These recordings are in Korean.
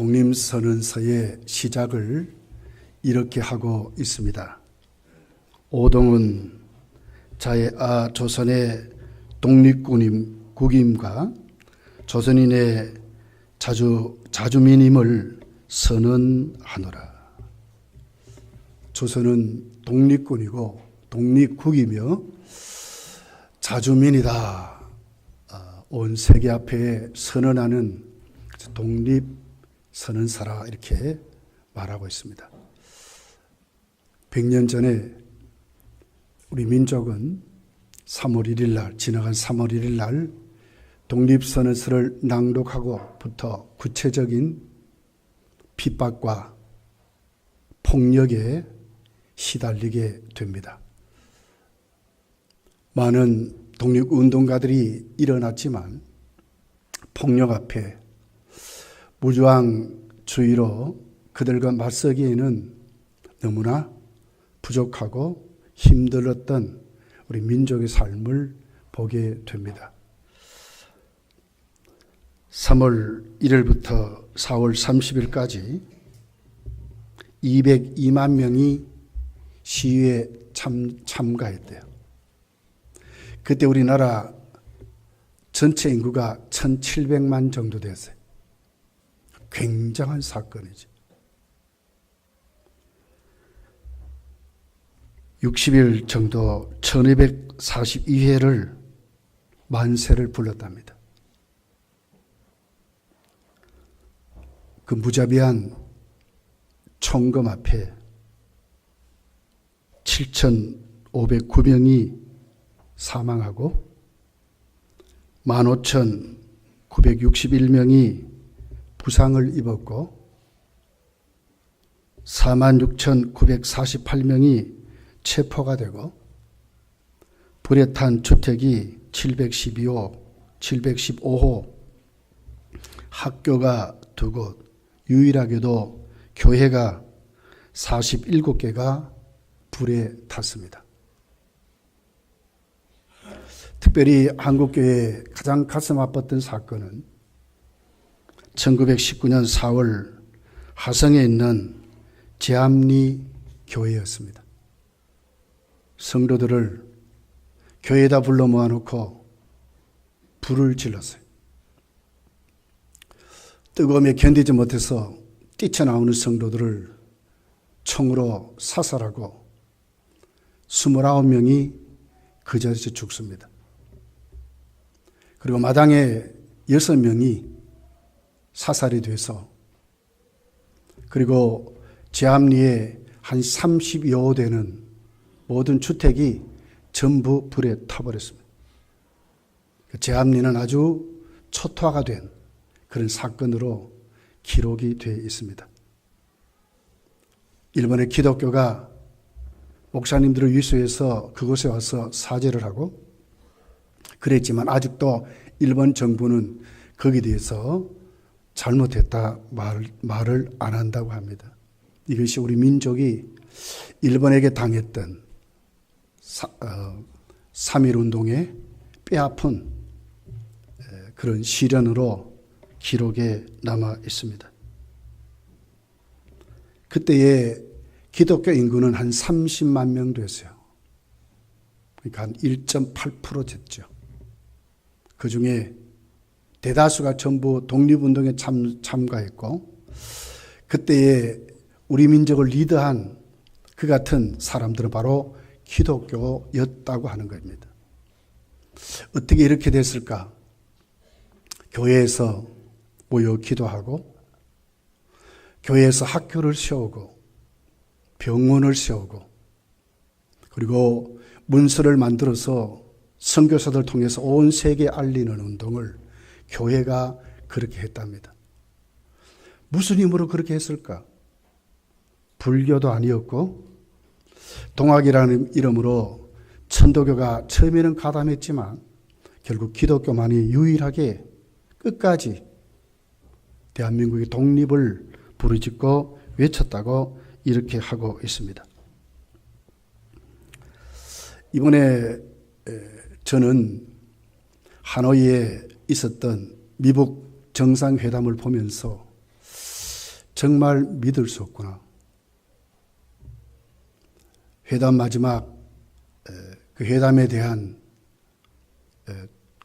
독립선언서의 시작을 이렇게 하고 있습니다. 오동은 자해아 조선의 독립국임과 조선인의 자주민임을 선언하노라. 조선은 독립군이고 독립국이며 자주민이다. 온 세계 앞에 선언하는 독립선언서라 이렇게 말하고 있습니다. 100년 전에 우리 민족은 3월 1일 날, 지나간 3월 1일 날 독립선언서를 낭독하고부터 구체적인 핍박과 폭력에 시달리게 됩니다. 많은 독립운동가들이 일어났지만 폭력 앞에 무저항주의로 그들과 맞서기에는 너무나 부족하고 힘들었던 우리 민족의 삶을 보게 됩니다. 3월 1일부터 4월 30일까지 202만 명이 시위에 참가했대요. 그때 우리나라 전체 인구가 1700만 정도 됐어요. 굉장한 사건이죠. 60일 정도 1242회를 만세를 불렀답니다. 그 무자비한 총검 앞에 7,509명이 사망하고 15,961명이 부상을 입었고 46,948명이 체포가 되고 불에 탄 주택이 715호, 학교가 2곳, 유일하게도 교회가 47개가 불에 탔습니다. 특별히 한국교회의 가장 가슴 아팠던 사건은 1919년 4월 화성에 있는 제암리 교회였습니다. 성도들을 교회에다 불러 모아놓고 불을 질렀어요. 뜨거움에 견디지 못해서 뛰쳐나오는 성도들을 총으로 사살하고 29명이 그 자리에서 죽습니다. 그리고 마당에 6명이 사살이 돼서 그리고 제암리에 한 30여 되는 모든 주택이 전부 불에 타버렸습니다. 제암리는 아주 초토화가 된 그런 사건으로 기록이 되어 있습니다. 일본의 기독교가 목사님들을 위수해서 그곳에 와서 사죄를 하고 그랬지만 아직도 일본 정부는 거기에 대해서 잘못했다 말을 안 한다고 합니다. 이것이 우리 민족이 일본에게 당했던 3.1운동의 뼈아픈 그런 시련으로 기록에 남아 있습니다. 그때의 기독교 인구는 한 30만 명 됐어요. 그러니까 한 1.8% 됐죠. 그 중에 대다수가 전부 독립운동에 참가했고 그때의 우리 민족을 리드한 그 같은 사람들은 바로 기독교였다고 하는 겁니다. 어떻게 이렇게 됐을까? 교회에서 모여 기도하고 교회에서 학교를 세우고 병원을 세우고 그리고 문서를 만들어서 선교사들 통해서 온 세계에 알리는 운동을 교회가 그렇게 했답니다. 무슨 힘으로 그렇게 했을까? 불교도 아니었고 동학이라는 이름으로 천도교가 처음에는 가담했지만 결국 기독교만이 유일하게 끝까지 대한민국의 독립을 부르짖고 외쳤다고 이렇게 하고 있습니다. 이번에 저는 하노이에 있었던 미북 정상회담을 보면서 정말 믿을 수 없구나. 회담 마지막 그 회담에 대한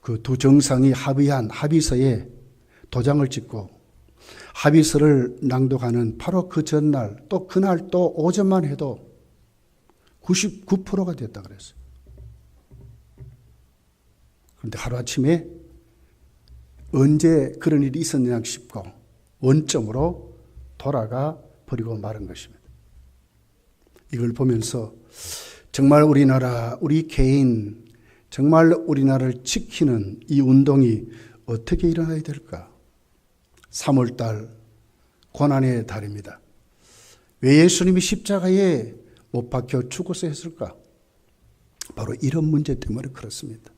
그 두 정상이 합의한 합의서에 도장을 찍고 합의서를 낭독하는 바로 그 전날 또 그날 또 오전만 해도 99%가 됐다 그랬어요. 그런데 하루아침에 언제 그런 일이 있었냐 싶고 원점으로 돌아가 버리고 마른 것입니다. 이걸 보면서 정말 우리나라, 우리 개인, 정말 우리나라를 지키는 이 운동이 어떻게 일어나야 될까? 3월달 고난의 달입니다. 왜 예수님이 십자가에 못 박혀 죽어서 했을까? 바로 이런 문제 때문에 그렇습니다.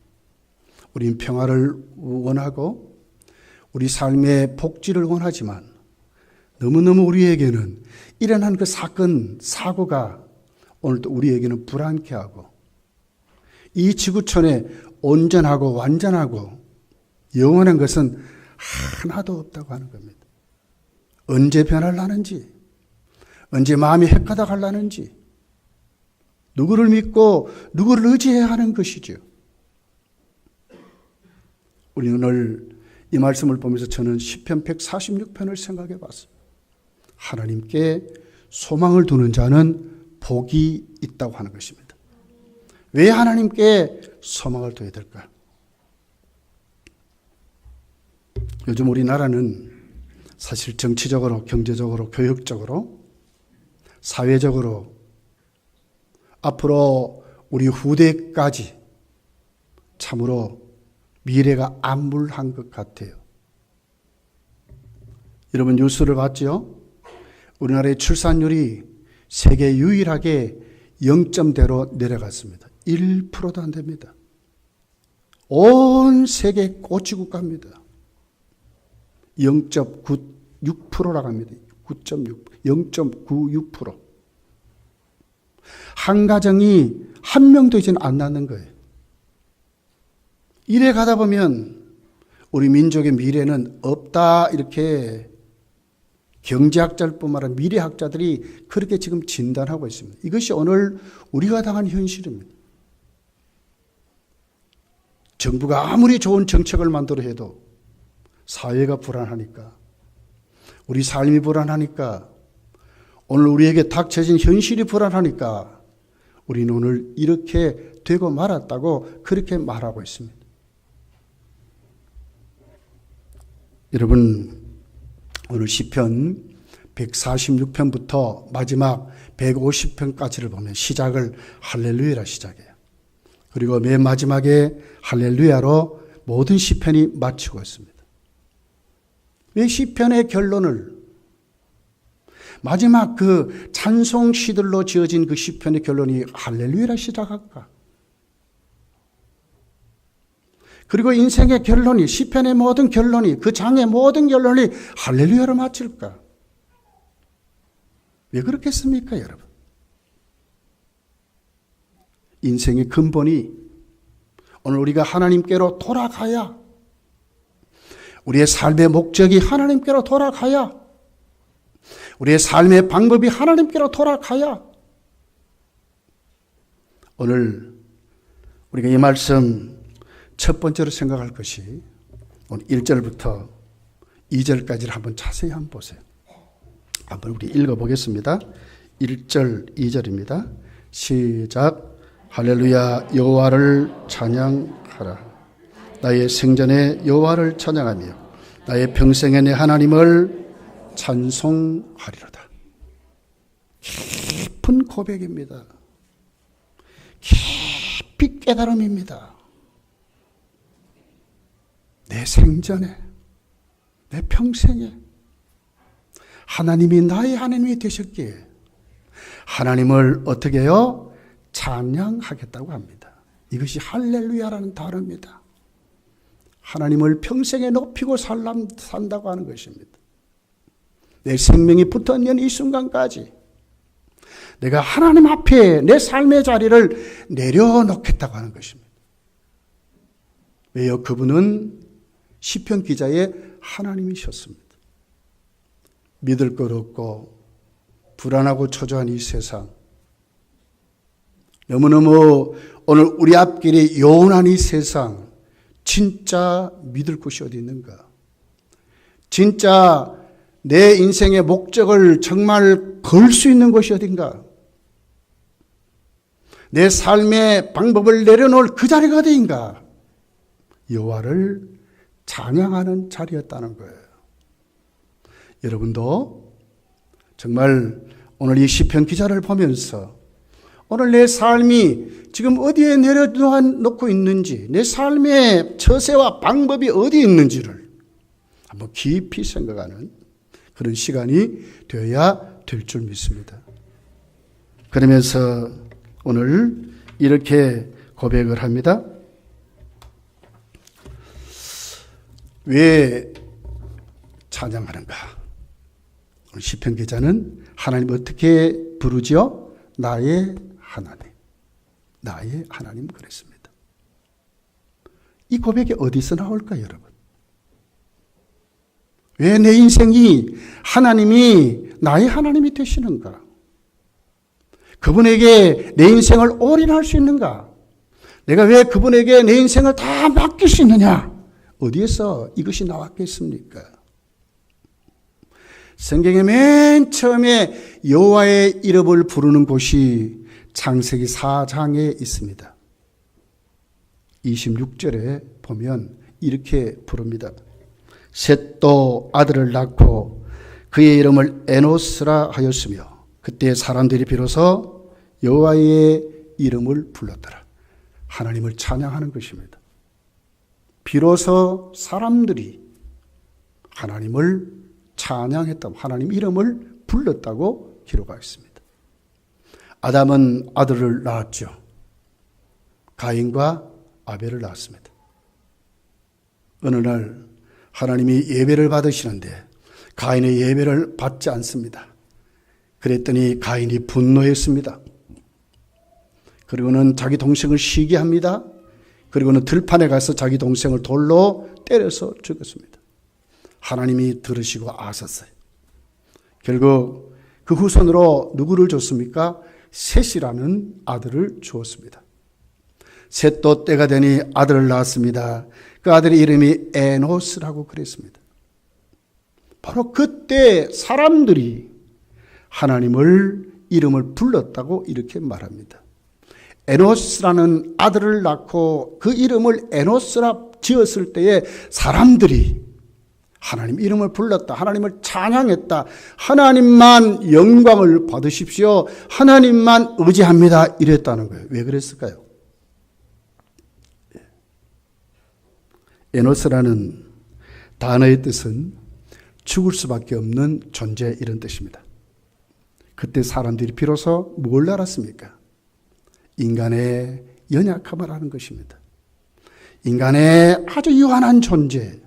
우리는 평화를 원하고 우리 삶의 복지를 원하지만 너무너무 우리에게는 일어난 그 사건, 사고가 오늘도 우리에게는 불안케 하고 이 지구촌에 온전하고 완전하고 영원한 것은 하나도 없다고 하는 겁니다. 언제 변하려는지, 언제 마음이 헷가닥하려는지, 누구를 믿고 누구를 의지해야 하는 것이죠. 우리는 오늘 이 말씀을 보면서 저는 시편 146편을 생각해 봤어요. 하나님께 소망을 두는 자는 복이 있다고 하는 것입니다. 왜 하나님께 소망을 둬야 될까? 요즘 우리나라는 사실 정치적으로, 경제적으로, 교육적으로, 사회적으로 앞으로 우리 후대까지 참으로 미래가 암울한 것 같아요. 여러분 뉴스를 봤죠? 우리나라의 출산율이 세계 유일하게 0점대로 내려갔습니다. 1%도 안 됩니다. 온 세계 꼬치국가입니다. 0.96%라고 합니다. 0.96%. 한 가정이 한 명도 이제는 안 낳는 거예요. 이래 가다 보면 우리 민족의 미래는 없다 이렇게 경제학자일 뿐만 아니라 미래학자들이 그렇게 지금 진단하고 있습니다. 이것이 오늘 우리가 당한 현실입니다. 정부가 아무리 좋은 정책을 만들어 해도 사회가 불안하니까, 우리 삶이 불안하니까, 오늘 우리에게 닥쳐진 현실이 불안하니까 우리는 오늘 이렇게 되고 말았다고 그렇게 말하고 있습니다. 여러분, 오늘 시편 146편부터 마지막 150편까지를 보면 시작을 할렐루야라 시작해요. 그리고 맨 마지막에 할렐루야로 모든 시편이 마치고 있습니다. 왜 시편의 결론을 마지막 그 찬송 시들로 지어진 그 시편의 결론이 할렐루야라 시작할까? 그리고 인생의 결론이, 시편의 모든 결론이, 그 장의 모든 결론이 할렐루야로 마칠까? 왜 그렇겠습니까, 여러분? 인생의 근본이 오늘 우리가 하나님께로 돌아가야, 우리의 삶의 목적이 하나님께로 돌아가야, 우리의 삶의 방법이 하나님께로 돌아가야, 오늘 우리가 이 말씀 첫 번째로 생각할 것이 오늘 1절부터 2절까지를 한번 자세히 한번 보세요. 한번 우리 읽어보겠습니다. 1절, 2절입니다. 시작. 할렐루야, 여호와를 찬양하라. 나의 생전에 여호와를 찬양하며 나의 평생에 내 하나님을 찬송하리로다. 깊은 고백입니다. 깊이 깨달음입니다. 내 생전에, 내 평생에 하나님이 나의 하나님이 되셨기에 하나님을 어떻게 해요? 찬양하겠다고 합니다. 이것이 할렐루야라는 단어입니다. 하나님을 평생에 높이고 산다고 하는 것입니다. 내 생명이 붙어있는 이 순간까지 내가 하나님 앞에 내 삶의 자리를 내려놓겠다고 하는 것입니다. 왜요? 그분은 시편 기자의 하나님이셨습니다. 믿을 것 없고 불안하고 초조한 이 세상, 너무너무 오늘 우리 앞길이 요원한 이 세상, 진짜 믿을 곳이 어디 있는가? 진짜 내 인생의 목적을 정말 걸 수 있는 곳이 어딘가? 내 삶의 방법을 내려놓을 그 자리가 어디인가? 여호와를 찬양하는 자리였다는 거예요. 여러분도 정말 오늘 이 시편 기자를 보면서 오늘 내 삶이 지금 어디에 내려놓고 있는지, 내 삶의 처세와 방법이 어디에 있는지를 한번 깊이 생각하는 그런 시간이 되어야 될 줄 믿습니다. 그러면서 오늘 이렇게 고백을 합니다. 왜 찬양하는가? 오늘 시편 기자는 하나님 어떻게 부르지요? 나의 하나님. 나의 하나님 그랬습니다. 이 고백이 어디서 나올까요, 여러분? 왜 내 인생이 하나님이 나의 하나님이 되시는가? 그분에게 내 인생을 올인할 수 있는가? 내가 왜 그분에게 내 인생을 다 맡길 수 있느냐? 어디에서 이것이 나왔겠습니까? 성경의 맨 처음에 여호와의 이름을 부르는 곳이 창세기 4장에 있습니다. 26절에 보면 이렇게 부릅니다. 셋도 아들을 낳고 그의 이름을 에노스라 하였으며 그때 사람들이 비로소 여호와의 이름을 불렀더라. 하나님을 찬양하는 것입니다. 비로소 사람들이 하나님을 찬양했다고, 하나님 이름을 불렀다고 기록하고 있습니다. 아담은 아들을 낳았죠. 가인과 아벨을 낳았습니다. 어느 날 하나님이 예배를 받으시는데 가인의 예배를 받지 않습니다. 그랬더니 가인이 분노했습니다. 그리고는 자기 동생을 시기합니다. 그리고는 들판에 가서 자기 동생을 돌로 때려서 죽였습니다. 하나님이 들으시고 아셨어요. 결국 그 후손으로 누구를 줬습니까? 셋이라는 아들을 주었습니다. 셋도 때가 되니 아들을 낳았습니다. 그 아들의 이름이 에노스라고 그랬습니다. 바로 그때 사람들이 하나님을 이름을 불렀다고 이렇게 말합니다. 에노스라는 아들을 낳고 그 이름을 에노스라 지었을 때에 사람들이 하나님 이름을 불렀다. 하나님을 찬양했다. 하나님만 영광을 받으십시오. 하나님만 의지합니다. 이랬다는 거예요. 왜 그랬을까요? 에노스라는 단어의 뜻은 죽을 수밖에 없는 존재, 이런 뜻입니다. 그때 사람들이 비로소 뭘 알았습니까? 인간의 연약함을 아는 것입니다. 인간의 아주 유한한 존재,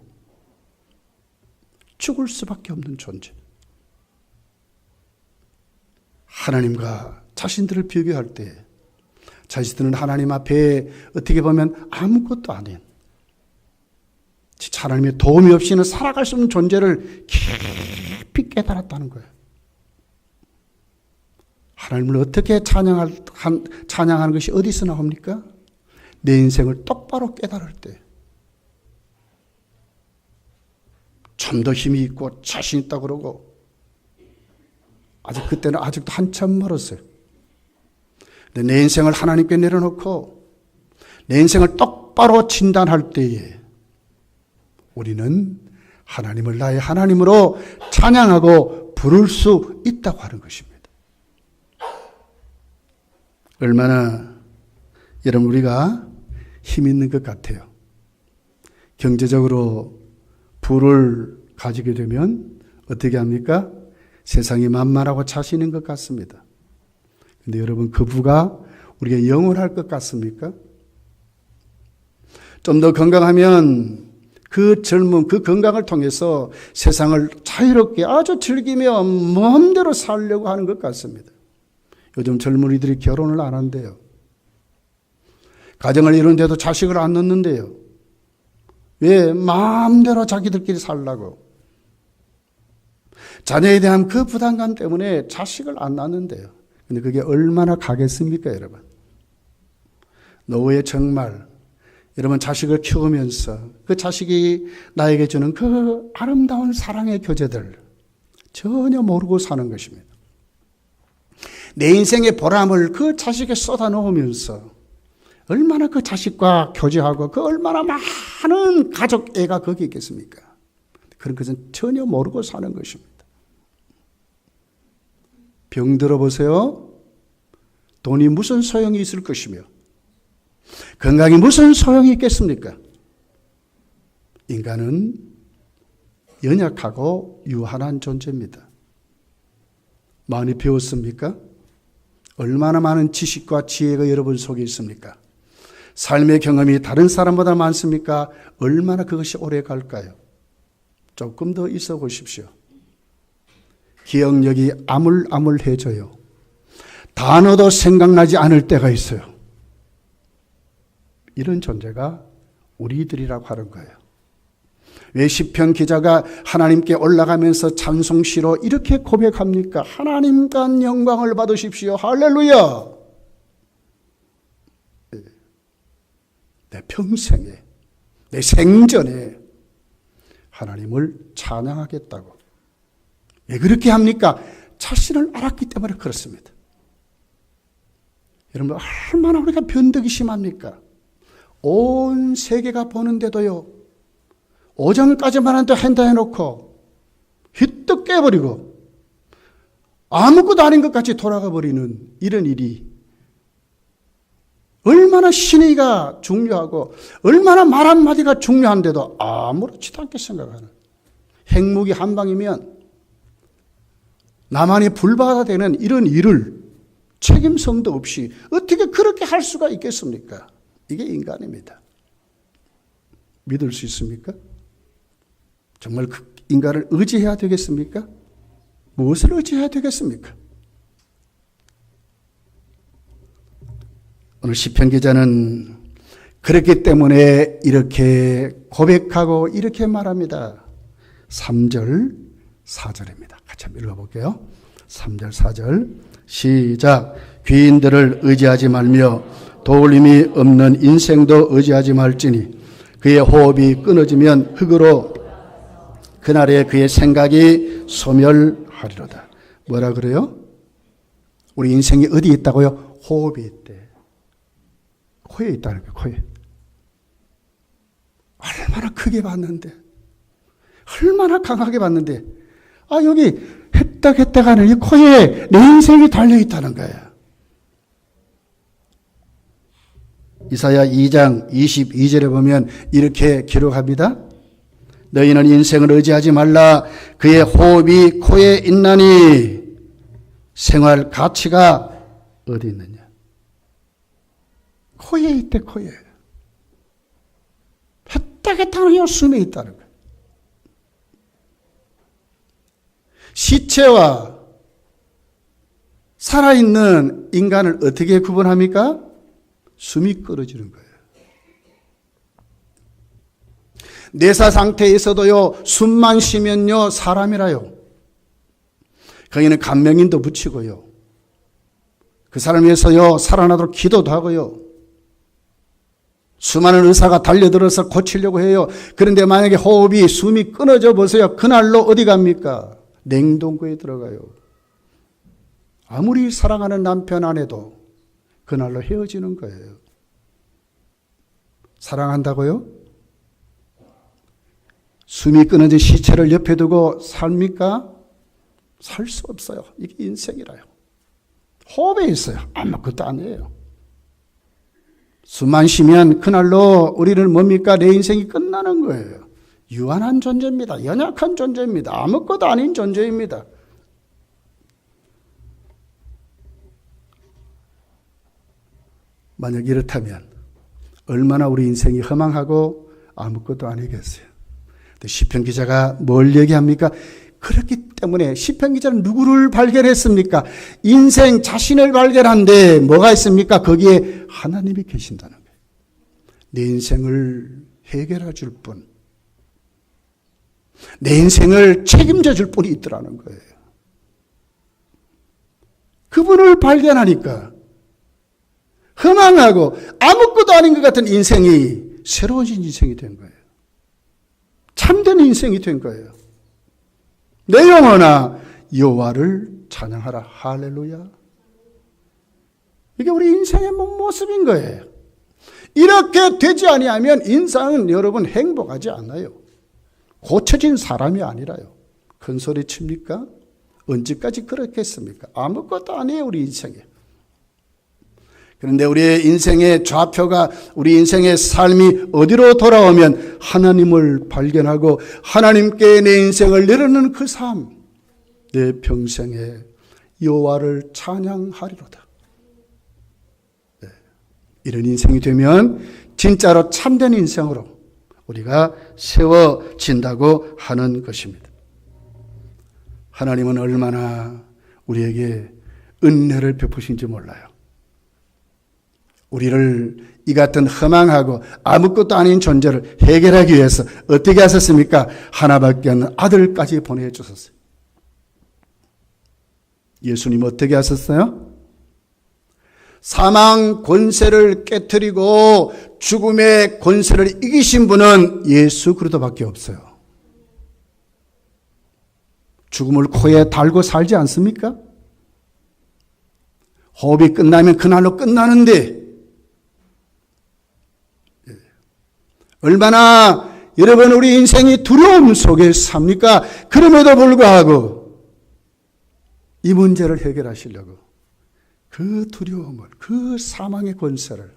죽을 수밖에 없는 존재. 하나님과 자신들을 비교할 때 자신들은 하나님 앞에 어떻게 보면 아무것도 아닌, 하나님의 도움이 없이는 살아갈 수 없는 존재를 깊이 깨달았다는 거예요. 하나님을 어떻게 찬양하는 것이 어디서 나옵니까? 내 인생을 똑바로 깨달을 때, 좀 더 힘이 있고 자신 있다고 그러고, 아직 그때는 아직도 한참 멀었어요. 근데 내 인생을 하나님께 내려놓고 내 인생을 똑바로 진단할 때에 우리는 하나님을 나의 하나님으로 찬양하고 부를 수 있다고 하는 것입니다. 얼마나 여러분 우리가 힘 있는 것 같아요. 경제적으로 부를 가지게 되면 어떻게 합니까? 세상이 만만하고 자신 있는 것 같습니다. 그런데 여러분 그 부가 우리가 영원할 것 같습니까? 좀 더 건강하면 그 젊음, 그 건강을 통해서 세상을 자유롭게 아주 즐기며 마음대로 살려고 하는 것 같습니다. 요즘 젊은이들이 결혼을 안 한대요. 가정을 이루는데도 자식을 안 낳는데요. 왜? 마음대로 자기들끼리 살라고. 자녀에 대한 그 부담감 때문에 자식을 안 낳는데요. 근데 그게 얼마나 가겠습니까, 여러분? 노후에 정말 여러분 자식을 키우면서 그 자식이 나에게 주는 그 아름다운 사랑의 교제들 전혀 모르고 사는 것입니다. 내 인생의 보람을 그 자식에 쏟아 넣으면서 얼마나 그 자식과 교제하고 그 얼마나 많은 가족 애가 거기 있겠습니까? 그런 것은 전혀 모르고 사는 것입니다. 병 들어보세요. 돈이 무슨 소용이 있을 것이며 건강이 무슨 소용이 있겠습니까? 인간은 연약하고 유한한 존재입니다. 많이 배웠습니까? 얼마나 많은 지식과 지혜가 여러분 속에 있습니까? 삶의 경험이 다른 사람보다 많습니까? 얼마나 그것이 오래 갈까요? 조금 더 있어 보십시오. 기억력이 아물아물해져요. 단어도 생각나지 않을 때가 있어요. 이런 존재가 우리들이라고 하는 거예요. 왜 시편 기자가 하나님께 올라가면서 찬송시로 이렇게 고백합니까? 하나님과 영광을 받으십시오. 할렐루야. 내 평생에, 내 생전에 하나님을 찬양하겠다고. 왜 그렇게 합니까? 자신을 알았기 때문에 그렇습니다. 여러분, 얼마나 우리가 변덕이 심합니까? 온 세계가 보는데도요, 오전까지만 한도 한다 해놓고 휘떡 깨버리고 아무것도 아닌 것 같이 돌아가 버리는 이런 일이 얼마나 신의가 중요하고 얼마나 말 한마디가 중요한데도 아무렇지도 않게 생각하는, 핵무기 한 방이면 나만이 불바다 되는 이런 일을 책임성도 없이 어떻게 그렇게 할 수가 있겠습니까? 이게 인간입니다. 믿을 수 있습니까? 정말 그 인간을 의지해야 되겠습니까? 무엇을 의지해야 되겠습니까? 오늘 시편 기자는 그렇기 때문에 이렇게 고백하고 이렇게 말합니다. 3절, 4절입니다. 같이 한번 읽어볼게요. 3절, 4절 시작. 귀인들을 의지하지 말며 도울 힘이 없는 인생도 의지하지 말지니 그의 호흡이 끊어지면 흙으로 그날에 그의 생각이 소멸하리로다. 뭐라 그래요? 우리 인생이 어디 있다고요? 호흡이 있대. 코에 있다는 거예요. 코에. 얼마나 크게 봤는데, 얼마나 강하게 봤는데, 여기 했딱 하는 이 코에 내 인생이 달려있다는 거야. 이사야 2장 22절에 보면 이렇게 기록합니다. 너희는 인생을 의지하지 말라. 그의 호흡이 코에 있나니 생활 가치가 어디 있느냐. 코에 있대, 코에. 했다겠다는 숨에 있다는 거예요. 시체와 살아있는 인간을 어떻게 구분합니까? 숨이 끊어지는 거예요. 내사 상태에서도요, 숨만 쉬면요, 사람이라요. 거기는 간명인도 붙이고요. 그 사람 위해서요, 살아나도록 기도도 하고요. 수많은 의사가 달려들어서 고치려고 해요. 그런데 만약에 호흡이, 숨이 끊어져 보세요. 그날로 어디 갑니까? 냉동고에 들어가요. 아무리 사랑하는 남편 아내도 그날로 헤어지는 거예요. 사랑한다고요? 숨이 끊어진 시체를 옆에 두고 삽니까? 살 수 없어요. 이게 인생이라요. 호흡에 있어요. 아무것도 아니에요. 숨만 쉬면 그날로 우리는 뭡니까? 내 인생이 끝나는 거예요. 유한한 존재입니다. 연약한 존재입니다. 아무것도 아닌 존재입니다. 만약 이렇다면 얼마나 우리 인생이 허망하고 아무것도 아니겠어요. 시편 기자가 뭘 얘기합니까? 그렇기 때문에 시편 기자는 누구를 발견했습니까? 인생 자신을 발견한데 뭐가 있습니까? 거기에 하나님이 계신다는 거예요. 내 인생을 해결해 줄 분. 내 인생을 책임져 줄 분이 있더라는 거예요. 그분을 발견하니까 허망하고 아무것도 아닌 것 같은 인생이 새로워진 인생이 된 거예요. 참된 인생이 된 거예요. 내 영혼아 여호와를 찬양하라. 할렐루야. 이게 우리 인생의 모습인 거예요. 이렇게 되지 아니하면 인생은 여러분 행복하지 않아요. 고쳐진 사람이 아니라요. 큰 소리 칩니까? 언제까지 그렇겠습니까? 아무것도 아니에요, 우리 인생에. 그런데 우리의 인생의 좌표가, 우리 인생의 삶이 어디로 돌아오면 하나님을 발견하고 하나님께 내 인생을 내려놓는 그 삶, 내 평생에 여호와를 찬양하리로다. 네. 이런 인생이 되면 진짜로 참된 인생으로 우리가 세워진다고 하는 것입니다. 하나님은 얼마나 우리에게 은혜를 베푸신지 몰라요. 우리를 이 같은 허망하고 아무것도 아닌 존재를 해결하기 위해서 어떻게 하셨습니까? 하나밖에 없는 아들까지 보내주셨어요. 예수님 어떻게 하셨어요? 사망 권세를 깨트리고 죽음의 권세를 이기신 분은 예수 그리스도밖에 없어요. 죽음을 코에 달고 살지 않습니까? 호흡이 끝나면 그날로 끝나는데 얼마나 여러분 우리 인생이 두려움 속에 삽니까? 그럼에도 불구하고 이 문제를 해결하시려고 그 두려움을, 그 사망의 권세를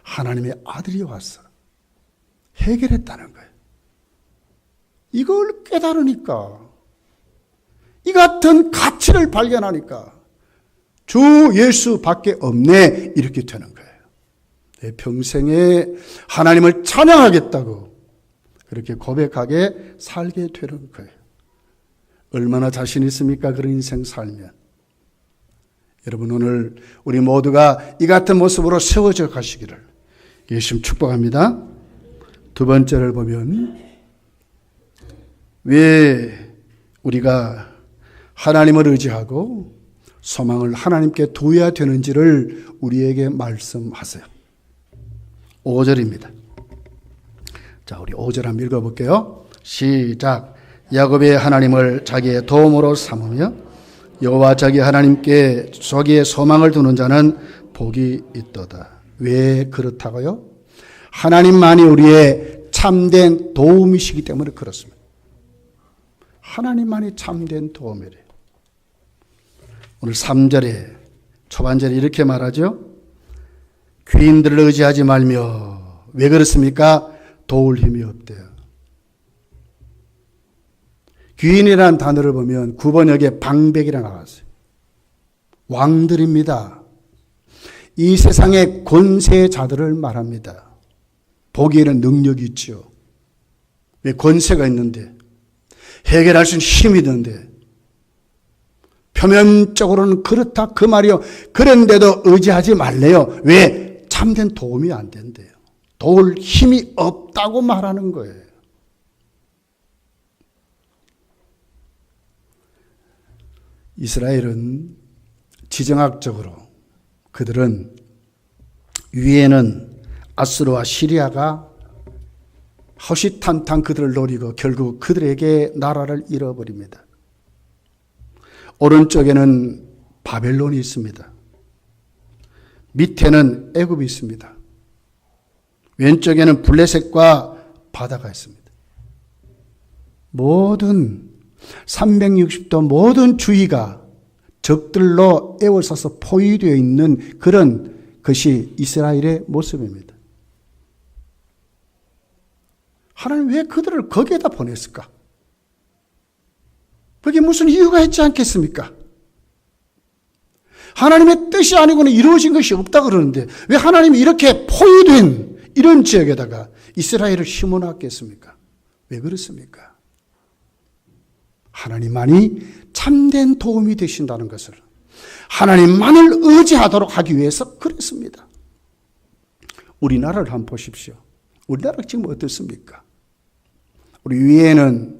하나님의 아들이 와서 해결했다는 거예요. 이걸 깨달으니까, 이 같은 가치를 발견하니까 주 예수밖에 없네 이렇게 되는 거예요. 내 평생에 하나님을 찬양하겠다고 그렇게 고백하게 살게 되는 거예요. 얼마나 자신 있습니까? 그런 인생 살면. 여러분 오늘 우리 모두가 이 같은 모습으로 세워져 가시기를 예수님 축복합니다. 두 번째를 보면 왜 우리가 하나님을 의지하고 소망을 하나님께 두어야 되는지를 우리에게 말씀하세요. 5절입니다. 자, 우리 5절 한번 읽어볼게요. 시작. 야곱의 하나님을 자기의 도움으로 삼으며 여호와 자기 하나님께 자기의 소망을 두는 자는 복이 있도다. 왜 그렇다고요? 하나님만이 우리의 참된 도움이시기 때문에 그렇습니다. 하나님만이 참된 도움이래요. 오늘 3절에 초반절에 이렇게 말하죠. 귀인들을 의지하지 말며 왜 그렇습니까? 도울 힘이 없대요. 귀인이라는 단어를 보면 9번역에 방백이라 나왔어요. 왕들입니다. 이 세상의 권세자들을 말합니다. 보기에는 능력이 있죠. 왜 권세가 있는데 해결할 수 있는 힘이 있는데 표면적으로는 그렇다 그 말이요. 그런데도 의지하지 말래요. 왜? 참된 도움이 안 된대요. 도울 힘이 없다고 말하는 거예요. 이스라엘은 지정학적으로 그들은 위에는 아수르와 시리아가 허시탄탄 그들을 노리고 결국 그들에게 나라를 잃어버립니다. 오른쪽에는 바벨론이 있습니다. 밑에는 애굽이 있습니다. 왼쪽에는 블레셋과 바다가 있습니다. 모든 360도 모든 주위가 적들로 에워싸서 포위되어 있는 그런 것이 이스라엘의 모습입니다. 하나님 왜 그들을 거기에다 보냈을까? 그게 무슨 이유가 있지 않겠습니까? 하나님의 뜻이 아니고는 이루어진 것이 없다 그러는데 왜 하나님이 이렇게 포위된 이런 지역에다가 이스라엘을 심어놨겠습니까? 왜 그렇습니까? 하나님만이 참된 도움이 되신다는 것을 하나님만을 의지하도록 하기 위해서 그랬습니다. 우리나라를 한번 보십시오. 우리나라 지금 어떻습니까? 우리 위에는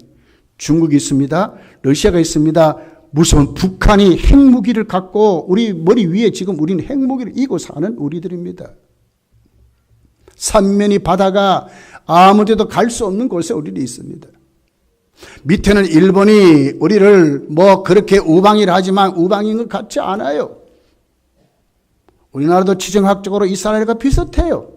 중국이 있습니다. 러시아가 있습니다. 무서운 북한이 핵무기를 갖고 우리 머리 위에 지금 우리는 핵무기를 이고 사는 우리들입니다. 삼면이 바다가 아무 데도 갈 수 없는 곳에 우리는 있습니다. 밑에는 일본이 우리를 그렇게 우방이라 하지만 우방인 것 같지 않아요. 우리나라도 지정학적으로 이스라엘과 비슷해요.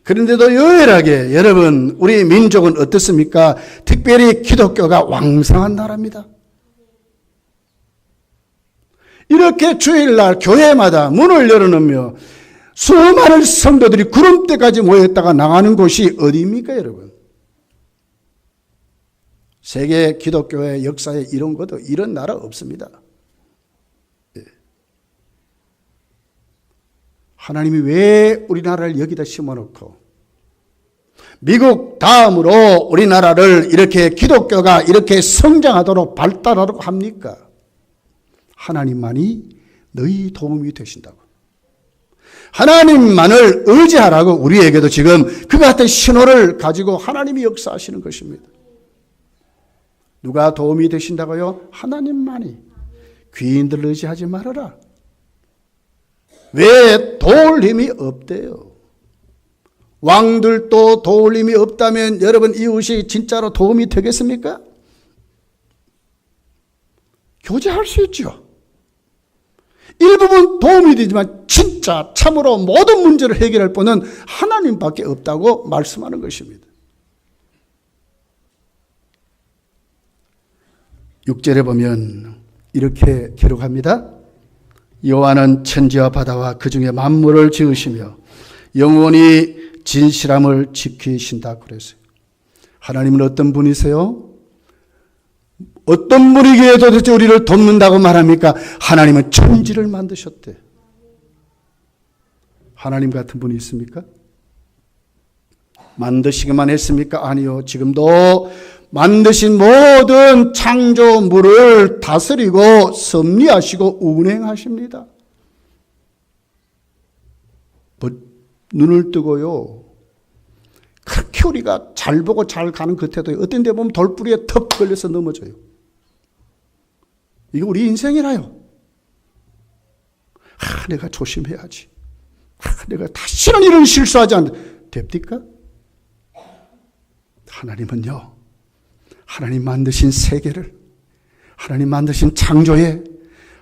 그런데도 유일하게 여러분 우리 민족은 어떻습니까? 특별히 기독교가 왕성한 나라입니다. 이렇게 주일날 교회마다 문을 열어놓으며 수많은 성도들이 구름대까지 모였다가 나가는 곳이 어디입니까 여러분? 세계 기독교의 역사에 이런 것도 이런 나라 없습니다. 하나님이 왜 우리나라를 여기다 심어놓고 미국 다음으로 우리나라를 이렇게 기독교가 이렇게 성장하도록 발달하도록 합니까? 하나님만이 너희 도움이 되신다고. 하나님만을 의지하라고 우리에게도 지금 그 같은 신호를 가지고 하나님이 역사하시는 것입니다. 누가 도움이 되신다고요? 하나님만이. 귀인들을 의지하지 말아라. 왜 도울 힘이 없대요? 왕들도 도울 힘이 없다면 여러분 이웃이 진짜로 도움이 되겠습니까? 교제할 수 있죠. 일부분 도움이 되지만 진짜 참으로 모든 문제를 해결할 분은 하나님밖에 없다고 말씀하는 것입니다. 6절에 보면 이렇게 기록합니다. 여호와는 천지와 바다와 그 중에 만물을 지으시며 영원히 진실함을 지키신다 그랬어요. 하나님은 어떤 분이세요? 어떤 분이기에 도대체 우리를 돕는다고 말합니까? 하나님은 천지를 만드셨대. 하나님 같은 분이 있습니까? 만드시기만 했습니까? 아니요. 지금도 만드신 모든 창조물을 다스리고 섭리하시고 운행하십니다. 눈을 뜨고요. 그렇게 우리가 잘 보고 잘 가는 끝에도 어떤 데 보면 돌부리에 턱 걸려서 넘어져요. 이거 우리 인생이라요. 내가 조심해야지. 내가 다시는 이런 실수하지 않는다. 됩니까? 하나님은요. 하나님 만드신 세계를, 하나님 만드신 창조에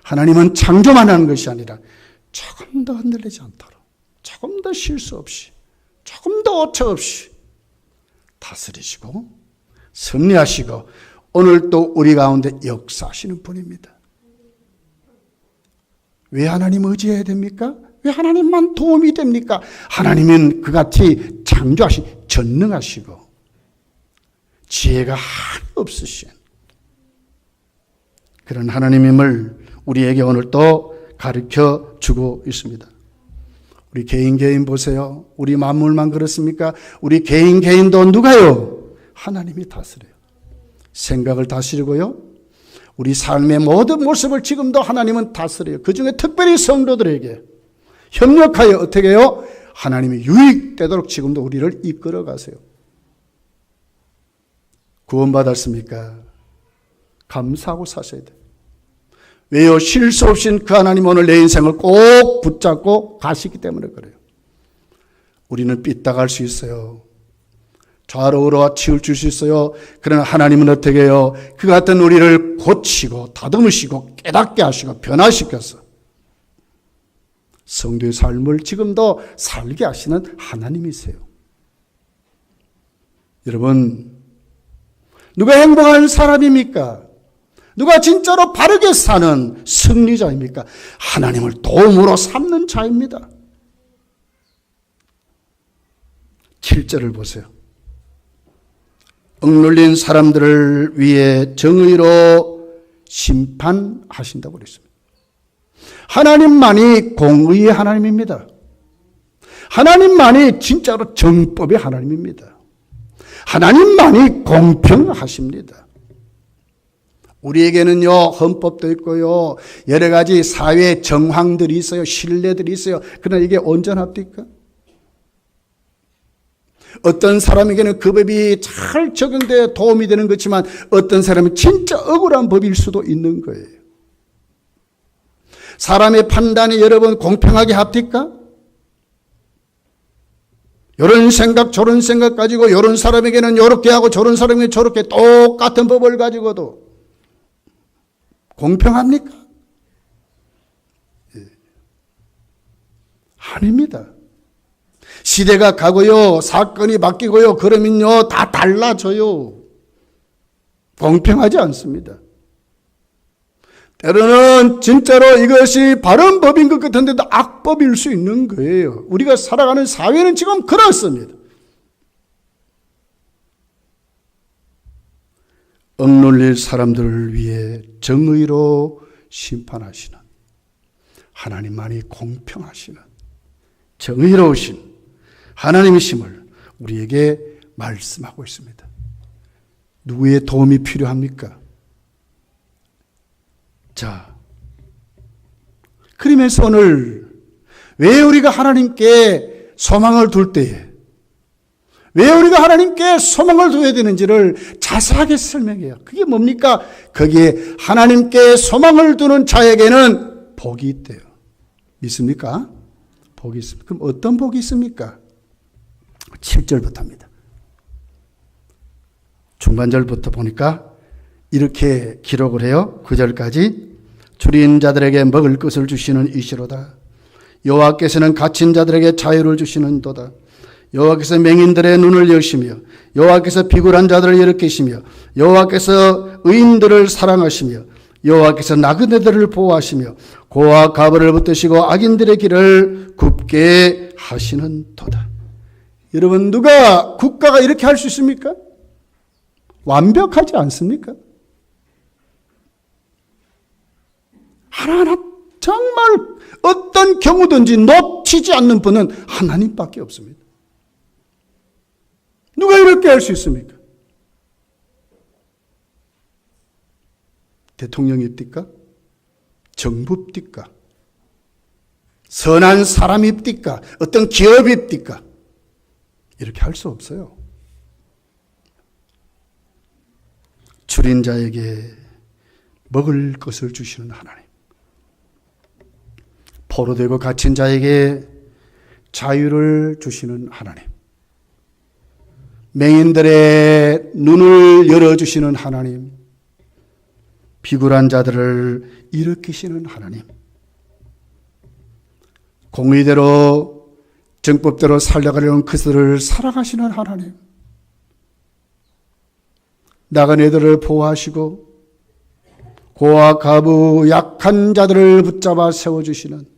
하나님은 창조만 하는 것이 아니라 조금 더 흔들리지 않도록, 조금 더 실수 없이, 조금 더 오차 없이 다스리시고 섭리하시고 오늘 또 우리 가운데 역사하시는 분입니다. 왜 하나님 의지해야 됩니까? 왜 하나님만 도움이 됩니까? 하나님은 그같이 창조하신 전능하시고 지혜가 하나도 없으신 그런 하나님임을 우리에게 오늘 또 가르쳐 주고 있습니다. 우리 개인 보세요. 우리 만물만 그렇습니까? 우리 개인도 누가요? 하나님이 다스려요. 생각을 다스리고요. 우리 삶의 모든 모습을 지금도 하나님은 다스려요. 그중에 특별히 성도들에게 협력하여 어떻게 해요? 하나님이 유익되도록 지금도 우리를 이끌어 가세요. 구원받았습니까? 감사하고 사셔야 돼요. 왜요? 실수 없인 그 하나님 오늘 내 인생을 꼭 붙잡고 가시기 때문에 그래요. 우리는 삐딱할 수 있어요. 좌로 우로 치울 수 있어요. 그러나 하나님은 어떻게 해요? 그 같은 우리를 고치고 다듬으시고 깨닫게 하시고 변화시켜서 성도의 삶을 지금도 살게 하시는 하나님이세요. 여러분, 누가 행복한 사람입니까? 누가 진짜로 바르게 사는 승리자입니까? 하나님을 도움으로 삼는 자입니다. 7절을 보세요. 억눌린 사람들을 위해 정의로 심판하신다고 그랬습니다. 하나님만이 공의의 하나님입니다. 하나님만이 진짜로 정법의 하나님입니다. 하나님만이 공평하십니다. 우리에게는요, 헌법도 있고요, 여러 가지 사회 정황들이 있어요, 신뢰들이 있어요. 그러나 이게 온전합니까? 어떤 사람에게는 그 법이 잘 적용돼 도움이 되는 거지만 어떤 사람은 진짜 억울한 법일 수도 있는 거예요. 사람의 판단이 여러분 공평하게 합니까? 이런 생각 저런 생각 가지고 이런 사람에게는 이렇게 하고 저런 사람에게는 저렇게 똑같은 법을 가지고도 공평합니까? 예. 아닙니다. 시대가 가고요. 사건이 바뀌고요. 그러면요. 다 달라져요. 공평하지 않습니다. 때로는 진짜로 이것이 바른 법인 것 같은데도 악법일 수 있는 거예요. 우리가 살아가는 사회는 지금 그렇습니다. 억눌릴 사람들을 위해 정의로 심판하시는 하나님만이 공평하시는 정의로우신 하나님이심을 우리에게 말씀하고 있습니다. 누구의 도움이 필요합니까? 자, 그러면서 오늘 왜 우리가 하나님께 소망을 둘 때에 왜 우리가 하나님께 소망을 둬야 되는지를 자세하게 설명해요. 그게 뭡니까? 거기에 하나님께 소망을 두는 자에게는 복이 있대요. 믿습니까? 복이 있습니다. 그럼 어떤 복이 있습니까? 7절부터입니다. 중반절부터 보니까 이렇게 기록을 해요. 9절까지 줄인 자들에게 먹을 것을 주시는 이시로다. 여호와께서는 갇힌 자들에게 자유를 주시는도다. 여호와께서 맹인들의 눈을 여시며 여호와께서 비굴한 자들을 일으키시며 여호와께서 의인들을 사랑하시며 여호와께서 나그네들을 보호하시며 고와 가부를 붙드시고 악인들의 길을 굽게 하시는도다. 여러분, 누가 국가가 이렇게 할 수 있습니까? 완벽하지 않습니까? 하나하나 정말 어떤 경우든지 놓치지 않는 분은 하나님밖에 없습니다. 누가 이렇게 할 수 있습니까? 대통령입니까? 정부입니까? 선한 사람입니까? 어떤 기업입니까? 이렇게 할 수 없어요. 줄인 자에게 먹을 것을 주시는 하나님, 포로되고 갇힌 자에게 자유를 주시는 하나님, 맹인들의 눈을 열어주시는 하나님, 비굴한 자들을 일으키시는 하나님, 공의대로 정법대로 살려가려는 그들을 사랑하시는 하나님, 나그네들을 보호하시고 고와 가부 약한 자들을 붙잡아 세워주시는,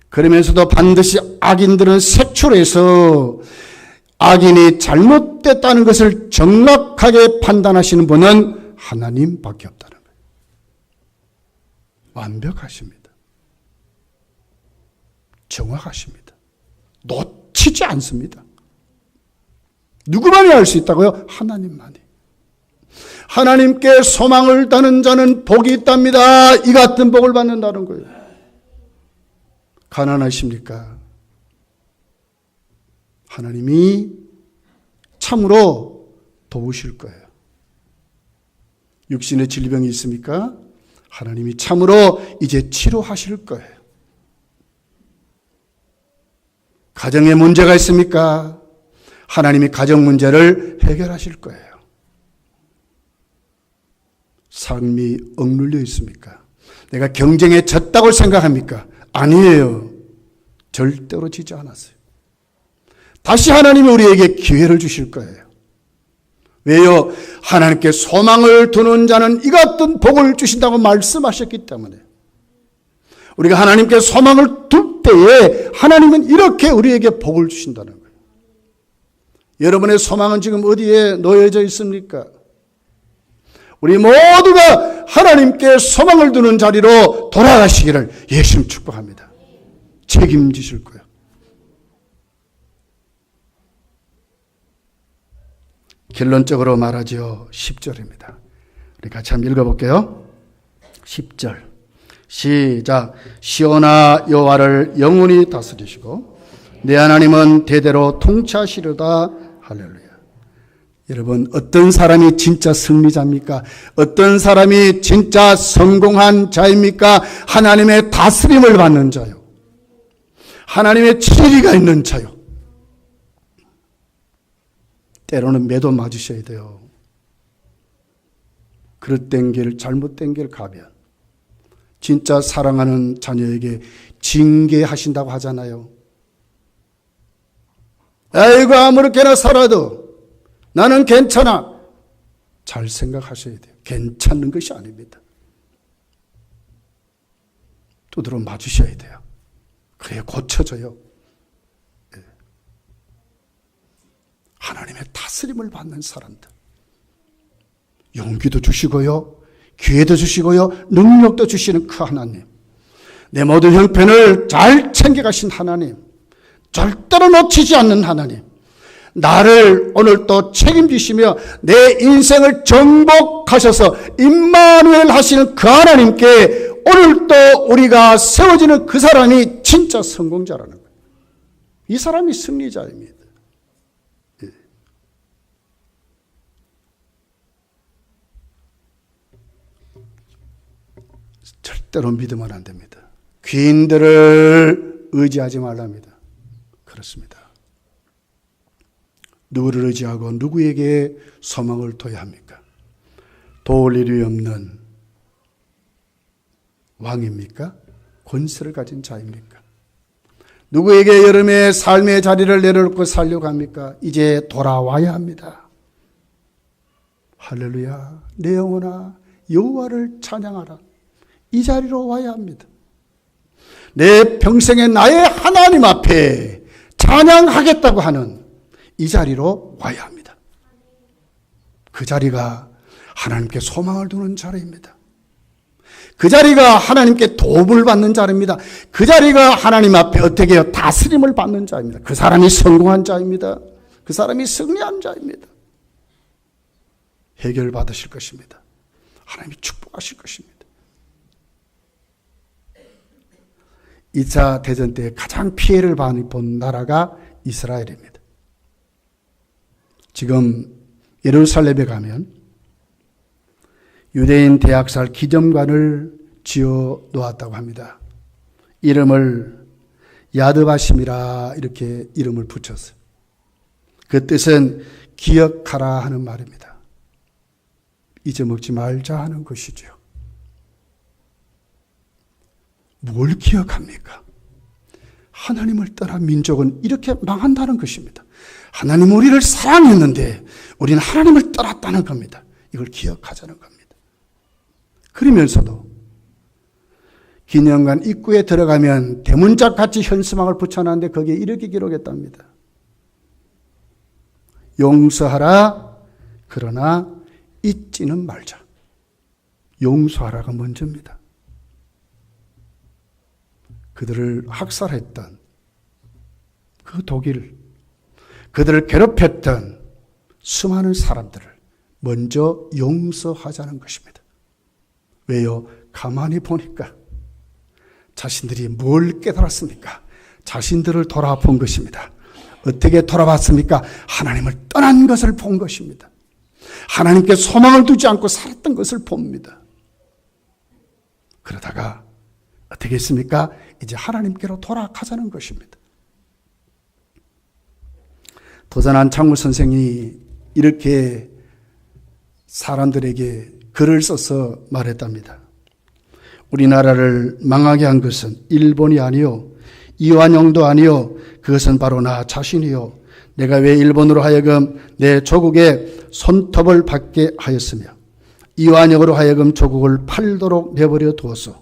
그러면서도 반드시 악인들은 색출해서 악인이 잘못됐다는 것을 정확하게 판단하시는 분은 하나님밖에 없다는 거예요. 완벽하십니다. 정확하십니다. 놓치지 않습니다. 누구만이 알 수 있다고요? 하나님만이. 하나님께 소망을 다는 자는 복이 있답니다. 이 같은 복을 받는다는 거예요. 가난하십니까? 하나님이 참으로 도우실 거예요. 육신의 질병이 있습니까? 하나님이 참으로 이제 치료하실 거예요. 가정에 문제가 있습니까? 하나님이 가정 문제를 해결하실 거예요. 삶이 억눌려 있습니까? 내가 경쟁에 졌다고 생각합니까? 아니에요. 절대로 지지 않았어요. 다시 하나님이 우리에게 기회를 주실 거예요. 왜요? 하나님께 소망을 두는 자는 이 같은 복을 주신다고 말씀하셨기 때문에. 우리가 하나님께 소망을 둘 때에 하나님은 이렇게 우리에게 복을 주신다는 거예요. 여러분의 소망은 지금 어디에 놓여져 있습니까? 우리 모두가 하나님께 소망을 두는 자리로 돌아가시기를 예수님 축복합니다. 책임지실 거예요. 결론적으로 말하죠. 10절입니다. 우리 같이 한번 읽어볼게요. 10절 시작. 시온아 여호와를 영원히 다스리시고 내 하나님은 대대로 통치하시려다. 할렐루야. 여러분, 어떤 사람이 진짜 승리자입니까? 어떤 사람이 진짜 성공한 자입니까? 하나님의 다스림을 받는 자요. 하나님의 지혜가 있는 자요. 때로는 매도 맞으셔야 돼요. 그릇된 길, 잘못된 길 가면 진짜 사랑하는 자녀에게 징계하신다고 하잖아요. 아이고, 아무렇게나 살아도 나는 괜찮아. 잘 생각하셔야 돼요. 괜찮은 것이 아닙니다. 두드러 맞으셔야 돼요. 그래야 고쳐져요. 하나님의 다스림을 받는 사람들. 용기도 주시고요. 기회도 주시고요. 능력도 주시는 그 하나님. 내 모든 형편을 잘 챙겨가신 하나님. 절대로 놓치지 않는 하나님. 나를 오늘 또 책임지시며 내 인생을 정복하셔서 임마누엘 하시는 그 하나님께 오늘 또 우리가 세워지는 그 사람이 진짜 성공자라는 거예요. 이 사람이 승리자입니다. 절대로 믿으면 안 됩니다. 귀인들을 의지하지 말랍니다. 그렇습니다. 누구를 의지하고 누구에게 소망을 둬야 합니까? 도울 일이 없는 왕입니까? 권세를 가진 자입니까? 누구에게 여름의 삶의 자리를 내려놓고 살려고 합니까? 이제 돌아와야 합니다. 할렐루야. 내 영혼아 여호와를 찬양하라. 이 자리로 와야 합니다. 내 평생에 나의 하나님 앞에 찬양하겠다고 하는 이 자리로 와야 합니다. 그 자리가 하나님께 소망을 두는 자리입니다. 그 자리가 하나님께 도움을 받는 자리입니다. 그 자리가 하나님 앞에 어떻게 해요? 다스림을 받는 자입니다. 그 사람이 성공한 자입니다. 그 사람이 승리한 자입니다. 해결받으실 것입니다. 하나님이 축복하실 것입니다. 2차 대전 때 가장 피해를 본 나라가 이스라엘입니다. 지금 예루살렘에 가면 유대인 대학살 기념관을 지어 놓았다고 합니다. 이름을 야드바심이라 이렇게 이름을 붙였어요. 그 뜻은 기억하라 하는 말입니다. 잊어먹지 말자 하는 것이죠. 뭘 기억합니까? 하나님을 떠난 민족은 이렇게 망한다는 것입니다. 하나님 우리를 사랑했는데 우리는 하나님을 떠났다는 겁니다. 이걸 기억하자는 겁니다. 그러면서도 기념관 입구에 들어가면 대문짝같이 현수막을 붙여놨는데 거기에 이렇게 기록했답니다. 용서하라 그러나 잊지는 말자. 용서하라가 먼저입니다. 그들을 학살했던 그 독일, 그들을 괴롭혔던 수많은 사람들을 먼저 용서하자는 것입니다. 왜요? 가만히 보니까 자신들이 뭘 깨달았습니까? 자신들을 돌아본 것입니다. 어떻게 돌아봤습니까? 하나님을 떠난 것을 본 것입니다. 하나님께 소망을 두지 않고 살았던 것을 봅니다. 그러다가 어떻게 했습니까? 이제 하나님께로 돌아가자는 것입니다. 도전한 창무 선생이 이렇게 사람들에게 글을 써서 말했답니다. 우리나라를 망하게 한 것은 일본이 아니요 이완용도 아니요 그것은 바로 나 자신이요 내가 왜 일본으로 하여금 내 조국의 손톱을 받게 하였으며 이완용으로 하여금 조국을 팔도록 내버려 두었소.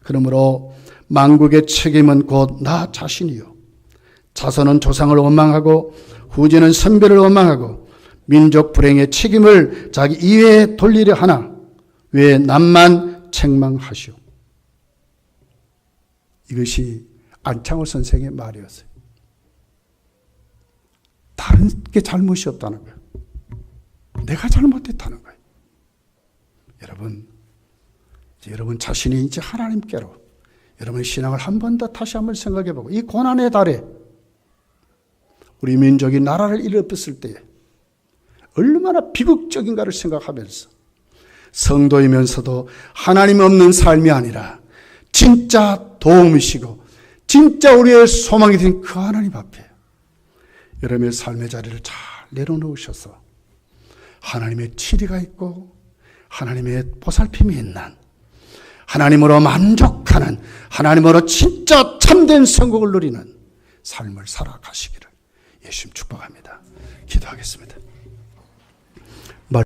그러므로 만국의 책임은 곧 나 자신이요 자손은 조상을 원망하고 후지는 선배를 원망하고 민족 불행의 책임을 자기 이외에 돌리려 하나 왜 남만 책망하시오. 이것이 안창호 선생의 말이었어요. 다른 게 잘못이 없다는 거예요. 내가 잘못했다는 거예요. 여러분 자신이 이제 하나님께로 여러분의 신앙을 한 번 더 다시 한번 생각해 보고 이 고난의 달에 우리 민족이 나라를 잃었을 때 얼마나 비극적인가를 생각하면서 성도이면서도 하나님 없는 삶이 아니라 진짜 도움이시고 진짜 우리의 소망이 된 그 하나님 앞에 여러분의 삶의 자리를 잘 내려놓으셔서 하나님의 치리가 있고 하나님의 보살핌이 있는 하나님으로 만족하는 하나님으로 진짜 참된 성공을 누리는 삶을 살아가시기를 예수님 축복합니다. 기도하겠습니다.